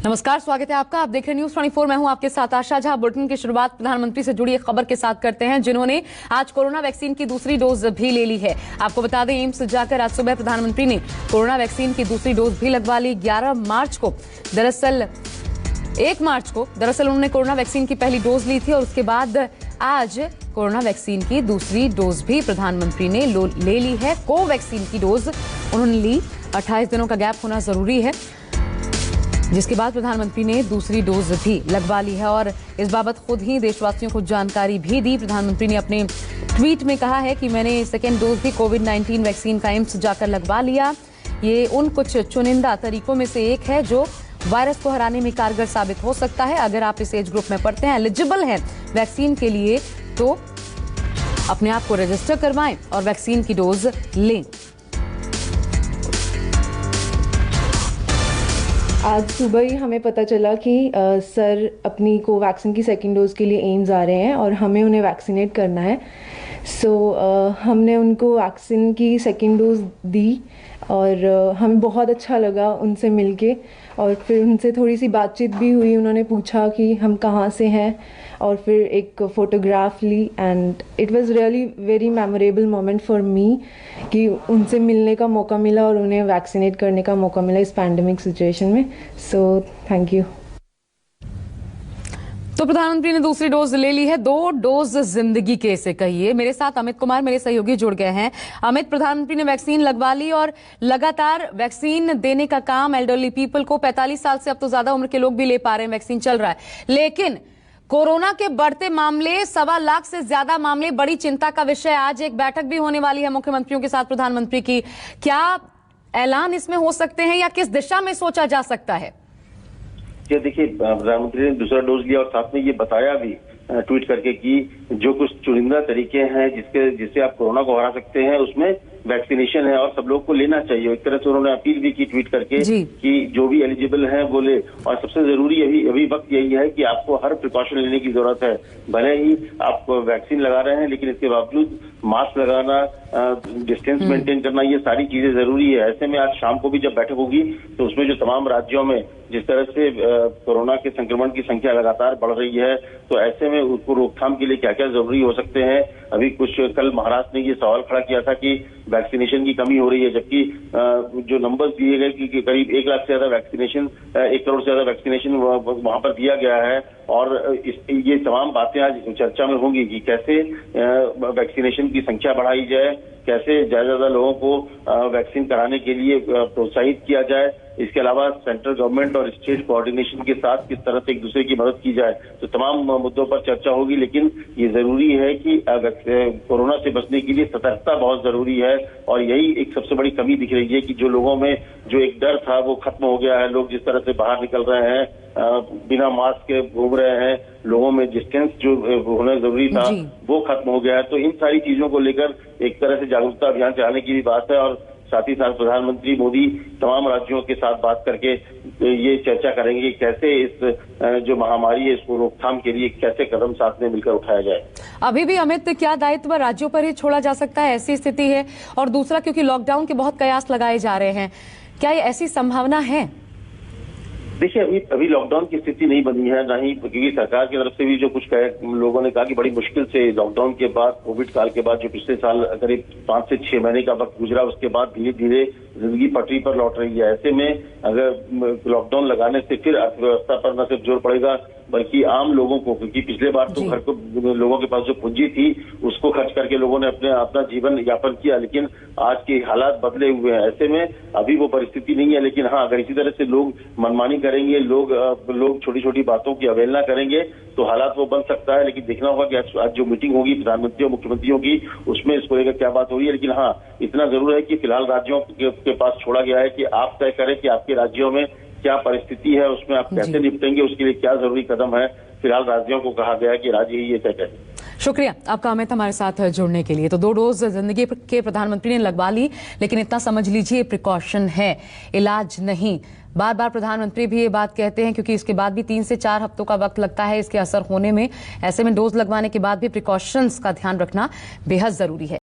नमस्कार, स्वागत है आपका। आप देख रहे हैं न्यूज 24। मैं हूं आपके साथ आशा झा। बुलेटिन की शुरुआत प्रधानमंत्री से जुड़ी एक खबर के साथ करते हैं, जिन्होंने आज कोरोना वैक्सीन की दूसरी डोज भी ले ली है। आपको बता दें, एम्स जाकर आज सुबह प्रधानमंत्री ने कोरोना वैक्सीन की दूसरी डोज भी लगवा ली। 11 मार्च को दरअसल 1 मार्च को उन्होंने कोरोना वैक्सीन की पहली डोज ली थी और उसके बाद आज कोरोना वैक्सीन की दूसरी डोज भी प्रधानमंत्री ने ले ली है। कोवैक्सीन की डोज उन्होंने ली। 28 दिनों का गैप होना जरूरी है, जिसके बाद प्रधानमंत्री ने दूसरी डोज भी लगवा ली है और इस बाबत खुद ही देशवासियों को जानकारी भी दी। प्रधानमंत्री ने अपने ट्वीट में कहा है कि मैंने सेकेंड डोज भी कोविड-19 वैक्सीन का एम्स जाकर लगवा लिया। ये उन कुछ चुनिंदा तरीकों में से एक है जो वायरस को हराने में कारगर साबित हो सकता है। अगर आप इस एज ग्रुप में पड़ते हैं, एलिजिबल हैं वैक्सीन के लिए, तो अपने आप को रजिस्टर करवाएं और वैक्सीन की डोज लें। आज सुबह ही हमें पता चला कि सर अपनी कोवैक्सीन की सेकेंड डोज के लिए एम्स आ रहे हैं और हमें उन्हें वैक्सीनेट करना है। हमने उनको वैक्सीन की सेकेंड डोज दी और हमें बहुत अच्छा लगा उनसे मिलके और फिर उनसे थोड़ी सी बातचीत भी हुई। उन्होंने पूछा कि हम कहाँ से हैं और फिर एक फ़ोटोग्राफ ली and it was really very memorable moment for me कि उनसे मिलने का मौका मिला और उन्हें वैक्सीनेट करने का मौका मिला इस पैंडेमिक सिचुएशन में। So thank you. तो प्रधानमंत्री ने दूसरी डोज ले ली है। 2 डोज जिंदगी के, इसे कहिए। मेरे साथ अमित कुमार, मेरे सहयोगी, जुड़ गए हैं। अमित, प्रधानमंत्री ने वैक्सीन लगवा ली और लगातार वैक्सीन देने का काम एल्डरली पीपल को, 45 साल से अब तो ज्यादा उम्र के लोग भी ले पा रहे हैं, वैक्सीन चल रहा है। लेकिन कोरोना के बढ़ते मामले, 1.25 लाख से ज्यादा मामले, बड़ी चिंता का विषय। आज एक बैठक भी होने वाली है मुख्यमंत्रियों के साथ प्रधानमंत्री की। क्या ऐलान इसमें हो सकते हैं या किस दिशा में सोचा जा सकता है? ये देखिए, प्रधानमंत्री ने दूसरा डोज लिया और साथ में ये बताया भी ट्वीट करके कि जो कुछ चुनिंदा तरीके हैं जिससे आप कोरोना को हरा सकते हैं, उसमें वैक्सीनेशन है और सब लोग को लेना चाहिए। एक तरह से उन्होंने अपील भी की ट्वीट करके कि जो भी एलिजिबल हैं वो ले। और सबसे जरूरी अभी वक्त यही है कि आपको हर प्रिकॉशन लेने की जरूरत है। भले ही आप वैक्सीन लगा रहे हैं, लेकिन इसके बावजूद मास्क लगाना, डिस्टेंस मेंटेन करना, ये सारी चीजें जरूरी है। ऐसे में आज शाम को भी जब बैठक होगी तो उसमें जो तमाम राज्यों में जिस तरह से कोरोना के संक्रमण की संख्या लगातार बढ़ रही है, तो ऐसे में उसको रोकथाम के लिए क्या क्या जरूरी हो सकते हैं। अभी कल महाराष्ट्र ने ये सवाल खड़ा किया था कि वैक्सीनेशन की कमी हो रही है, जबकि जो नंबर्स दिए गए कि करीब 1 लाख से ज्यादा वैक्सीनेशन, 1 करोड़ से ज्यादा वैक्सीनेशन वहां पर दिया गया है। और ये तमाम बातें आज चर्चा में होंगी कि कैसे वैक्सीनेशन की संख्या बढ़ाई जाए, कैसे ज्यादा लोगों को वैक्सीन कराने के लिए प्रोत्साहित किया जाए। इसके अलावा सेंट्रल गवर्नमेंट और स्टेट कोऑर्डिनेशन के साथ किस तरह से एक दूसरे की मदद की जाए। तो तमाम मुद्दों पर चर्चा होगी, लेकिन ये जरूरी है कि कोरोना से बचने के लिए सतर्कता बहुत जरूरी है। और यही एक सबसे बड़ी कमी दिख रही है कि जो लोगों में जो एक डर था वो खत्म हो गया है। लोग जिस तरह से बाहर निकल रहे हैं, बिना मास्क के घूम रहे हैं, लोगों में डिस्टेंस जो होना जरूरी था वो खत्म हो गया है। तो इन सारी चीजों को लेकर एक तरह से जागरूकता अभियान चलाने की भी बात है। और साथ ही साथ प्रधानमंत्री मोदी तमाम राज्यों के साथ बात करके ये चर्चा करेंगे कि कैसे इस जो महामारी है इसको रोकथाम के लिए कैसे कदम साथ में मिलकर उठाया जाए। अभी भी अमित, क्या दायित्व राज्यों पर ही छोड़ा जा सकता है, ऐसी स्थिति है? और दूसरा, क्योंकि लॉकडाउन के बहुत कयास लगाए जा रहे हैं, क्या ये ऐसी संभावना है? देखिए, अभी लॉकडाउन की स्थिति नहीं बनी है, ना ही, क्योंकि सरकार की तरफ से भी जो कुछ लोगों ने कहा कि बड़ी मुश्किल से लॉकडाउन के बाद, कोविड काल के बाद जो पिछले साल करीब 5 से 6 महीने का वक्त गुजरा, उसके बाद धीरे धीरे जिंदगी पटरी पर लौट रही है। ऐसे में अगर लॉकडाउन लगाने से फिर अर्थव्यवस्था पर न सिर्फ जोर पड़ेगा बल्कि आम लोगों को, क्योंकि पिछले बार तो घर को लोगों के पास जो पूंजी थी उसको खर्च करके लोगों ने अपना जीवन यापन किया, लेकिन आज के हालात बदले हुए हैं। ऐसे में अभी वो परिस्थिति नहीं है। लेकिन हाँ, अगर इसी तरह से लोग मनमानी करेंगे, लोग छोटी छोटी बातों की अवहेलना करेंगे, तो हालात वो बन सकता है। लेकिन देखना होगा कि आज जो मीटिंग होगी प्रधानमंत्री और मुख्यमंत्रियों की, उसमें इसको लेकर क्या बात हो रही है। लेकिन हाँ, इतना जरूर है कि फिलहाल राज्यों के पास छोड़ा गया है कि आप तय करें कि आपके राज्यों में क्या परिस्थिति है, उसमें आप कैसे निपटेंगे, उसके लिए क्या जरूरी कदम है। फिलहाल राज्यों को कहा गया है कि राज्य ही ये तय करें। शुक्रिया आपका अमित, हमारे साथ जुड़ने के लिए। तो 2 डोज जिंदगी के प्रधानमंत्री ने लगवा ली, लेकिन इतना समझ लीजिए प्रिकॉशन है, इलाज नहीं। बार बार प्रधानमंत्री भी ये बात कहते हैं, क्योंकि इसके बाद भी 3 से 4 हफ्तों का वक्त लगता है इसके असर होने में। ऐसे में डोज लगवाने के बाद भी प्रिकॉशंस का ध्यान रखना बेहद जरूरी है।